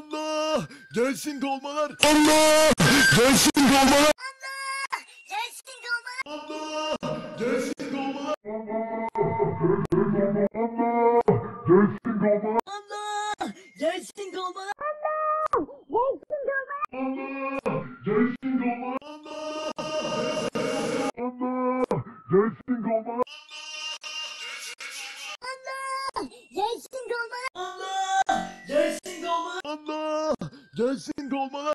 Allah! Gelsin dolmalar! Allah! Gelsin dolmalar! Allah! Gelsin dolmalar! Allah! Gelsin dolmalar! Gelsin dolmalar! Allah! Allah! Gelsin dolmalar! Gelsin dolmalar. Allah! Gelsin dolmalar! Allah! Gelsin dolmalar! Allah! Gelsin dolmalar!